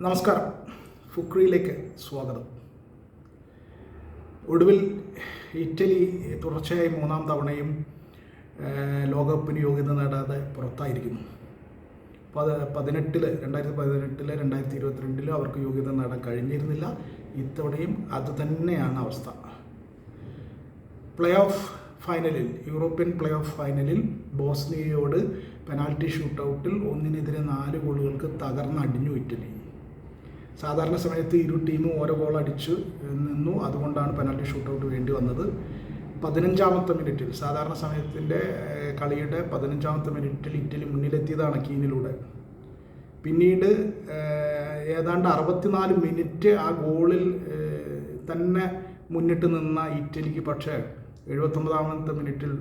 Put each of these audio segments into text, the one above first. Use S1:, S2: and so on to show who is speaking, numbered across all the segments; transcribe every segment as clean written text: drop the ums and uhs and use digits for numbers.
S1: നമസ്കാരം, ഫുക്രിയിലേക്ക് സ്വാഗതം. ഒടുവിൽ ഇറ്റലി തുടർച്ചയായി മൂന്നാം തവണയും ലോകകപ്പിന് യോഗ്യത നേടാതെ പുറത്തായിരിക്കുന്നു. 2018 2022 അവർക്ക് യോഗ്യത നേടാൻ കഴിഞ്ഞിരുന്നില്ല. ഇത്തവണയും അതുതന്നെയാണ് അവസ്ഥ. പ്ലേ ഓഫ് ഫൈനലിൽ, യൂറോപ്യൻ പ്ലേ ഓഫ് ഫൈനലിൽ ബോസ്നിയയോട് പെനാൽറ്റി ഷൂട്ടൗട്ടിൽ 1-4 ഗോളുകൾക്ക് തകർന്നടിഞ്ഞു ഇറ്റലി. സാധാരണ സമയത്ത് ഇരു ടീമും ഓരോ ഗോൾ അടിച്ചു നിന്നു. അതുകൊണ്ടാണ് പെനാൽറ്റി ഷൂട്ടൗട്ട് വേണ്ടി വന്നത്. 15ാമത്തെ മിനിറ്റിൽ, സാധാരണ സമയത്തിൻ്റെ കളിയുടെ 15ാമത്തെ മിനിറ്റിൽ ഇറ്റലി മുന്നിലെത്തിയതാണ് കീനിലൂടെ. പിന്നീട് ഏതാണ്ട് 64 മിനിറ്റ് ആ ഗോളിൽ തന്നെ മുന്നിട്ട് നിന്ന ഇറ്റലിക്ക് പക്ഷേ 79ാമത്തെ മിനിറ്റിൽ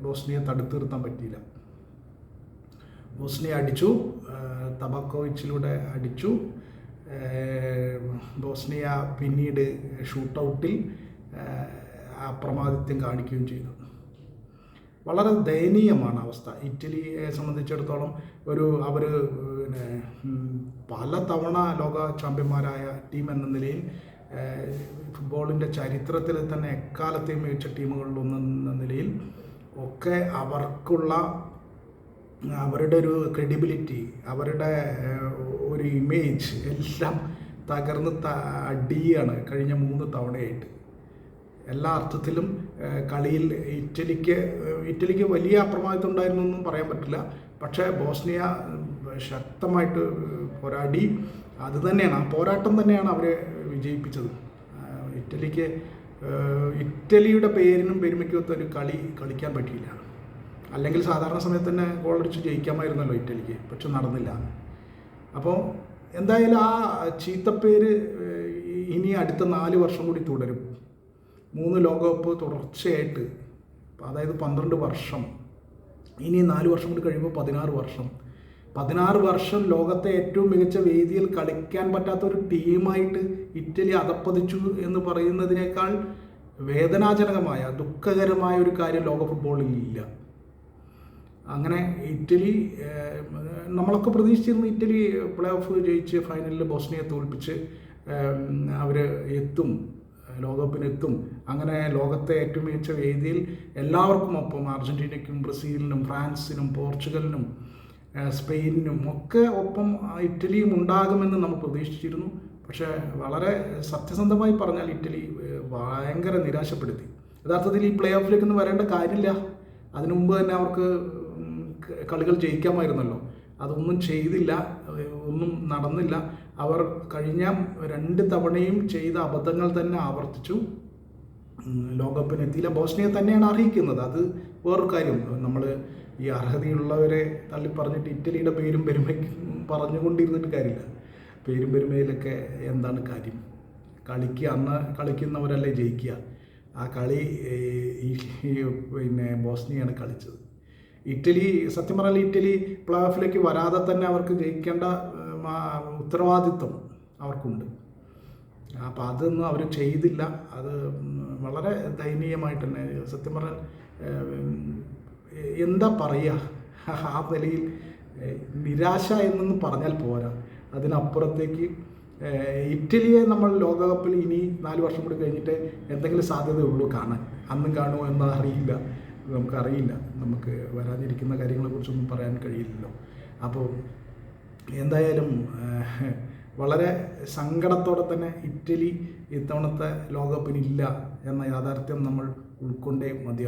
S1: ബോസ്നിയെ തടുത്തു നിർത്താൻ പറ്റിയില്ല. ബോസ്നിയ അടിച്ചു, തബാക്കോവിച്ചിലൂടെ അടിച്ചു. ബോസ്നിയ പിന്നീട് ഷൂട്ടൗട്ടിൽ അപ്രമാദിത്യം കാണിക്കുകയും ചെയ്തു. വളരെ ദയനീയമാണ് അവസ്ഥ. ഇറ്റലിയെ സംബന്ധിച്ചിടത്തോളം അവർ പല തവണ ലോക ചാമ്പ്യന്മാരായ ടീം എന്ന നിലയിൽ ഫുട്ബോളിൻ്റെ ചരിത്രത്തിൽ തന്നെ എക്കാലത്തെയും മികച്ച ടീമുകളിലൊന്നെന്ന നിലയിൽ ഒക്കെ അവരുടെ ഒരു ക്രെഡിബിലിറ്റി, അവരുടെ ഒരു ഇമേജ് എല്ലാം തകർന്ന് അടിയാണ് കഴിഞ്ഞ 3 തവണയായിട്ട്. എല്ലാ അർത്ഥത്തിലും കളിയിൽ ഇറ്റലിക്ക് വലിയ അപ്രമാദിത്വം ഉണ്ടായിരുന്നു എന്നും പറയാൻ പറ്റില്ല. പക്ഷേ ബോസ്നിയ ശക്തമായിട്ട് പോരാടി. അതുതന്നെയാണ്, ആ പോരാട്ടം തന്നെയാണ് അവരെ വിജയിപ്പിച്ചത്. ഇറ്റലിയുടെ പേരിനും പെരുമയ്ക്കൊത്ത ഒരു കളി കളിക്കാൻ പറ്റിയില്ല. അല്ലെങ്കിൽ സാധാരണ സമയത്ത് തന്നെ ഗോളടിച്ച് ജയിക്കാമായിരുന്നല്ലോ ഇറ്റലിക്ക്, പക്ഷെ നടന്നില്ല. അപ്പോൾ എന്തായാലും ആ ചീത്തപ്പേര് ഇനി അടുത്ത 4 വർഷം കൂടി തുടരും. 3 ലോകകപ്പ് തുടർച്ചയായിട്ട്, അതായത് 12 വർഷം. ഇനി 4 വർഷം കൂടി കഴിയുമ്പോൾ 16 വർഷം ലോകത്തെ ഏറ്റവും മികച്ച വേദിയിൽ കളിക്കാൻ പറ്റാത്ത ഒരു ടീമായിട്ട് ഇറ്റലി അധപ്പതിച്ചു എന്ന് പറയുന്നതിനേക്കാൾ വേദനാജനകമായ, ദുഃഖകരമായ ഒരു കാര്യം ലോക ഫുട്ബോളിൽ ഇല്ല. അങ്ങനെ ഇറ്റലി, നമ്മളൊക്കെ പ്രതീക്ഷിച്ചിരുന്നു ഇറ്റലി പ്ലേ ഓഫ് ജയിച്ച് ഫൈനലിൽ ബോസ്നിയെ തോൽപ്പിച്ച് അവർ എത്തും, ലോകകപ്പിനെത്തും. അങ്ങനെ ലോകത്തെ ഏറ്റവും മികച്ച വേദിയിൽ എല്ലാവർക്കും ഒപ്പം, അർജൻറ്റീനയ്ക്കും ബ്രസീലിനും ഫ്രാൻസിനും പോർച്ചുഗലിനും സ്പെയിനിനും ഒക്കെ ഒപ്പം ഇറ്റലിയും ഉണ്ടാകുമെന്ന് നമ്മൾ പ്രതീക്ഷിച്ചിരുന്നു. പക്ഷേ വളരെ സത്യസന്ധമായി പറഞ്ഞാൽ ഇറ്റലി ഭയങ്കര നിരാശപ്പെടുത്തി. യഥാർത്ഥത്തിൽ ഈ പ്ലേ ഓഫിലേക്കൊന്നും വരേണ്ട കാര്യമില്ല. അതിനു മുമ്പ് തന്നെ അവർക്ക് കളികൾ ജയിക്കാമായിരുന്നല്ലോ. അതൊന്നും ചെയ്തില്ല, ഒന്നും നടന്നില്ല. അവർ കഴിഞ്ഞ 2 തവണയും ചെയ്ത അബദ്ധങ്ങൾ തന്നെ ആവർത്തിച്ചു. ലോകകപ്പിന് എത്തിയില്ല. ബോസ്നിയ തന്നെയാണ് അർഹിക്കുന്നത്. അത് വേറൊരു കാര്യം. നമ്മൾ ഈ അർഹതയുള്ളവരെ തള്ളിപ്പറഞ്ഞിട്ട് ഇറ്റലിയുടെ പേരും പെരുമയ്ക്കും പറഞ്ഞുകൊണ്ടിരുന്നിട്ട് കാര്യമില്ല. പേരും പെരുമയിലൊക്കെ എന്താണ് കാര്യം? അന്ന് കളിക്കുന്നവരല്ലേ ജയിക്കുക. ആ കളി ബോസ്നിയാണ് കളിച്ചത്. സത്യം പറഞ്ഞാൽ ഇറ്റലി പ്ലേ ഓഫിലേക്ക് വരാതെ തന്നെ അവർക്ക് ജയിക്കേണ്ട ഉത്തരവാദിത്വം അവർക്കുണ്ട്. അപ്പോൾ അതൊന്നും അവർ ചെയ്തില്ല. അത് വളരെ ദയനീയമായിട്ട് തന്നെ, സത്യം പറഞ്ഞാൽ എന്താ പറയുക, ആ നിലയിൽ നിരാശ എന്നൊന്നും പറഞ്ഞാൽ പോരാ. അതിനപ്പുറത്തേക്ക് ഇറ്റലിയെ നമ്മൾ ലോകകപ്പിൽ ഇനി 4 വർഷം കൂടി കഴിഞ്ഞിട്ട് എന്തെങ്കിലും സാധ്യതയുള്ളൂ കാണാൻ. അന്നും കാണുമോ എന്ന് അറിയില്ല, നമുക്കറിയില്ല. നമുക്ക് വരാനിരിക്കുന്ന കാര്യങ്ങളെക്കുറിച്ചൊന്നും പറയാൻ കഴിയില്ലല്ലോ. അപ്പോൾ എന്തായാലും വളരെ സങ്കടത്തോടെ തന്നെ ഇറ്റലി ഇത്തവണത്തെ ലോകകപ്പിനില്ല എന്ന യാഥാർത്ഥ്യം നമ്മൾ ഉൾക്കൊണ്ടേ മതിയാവും.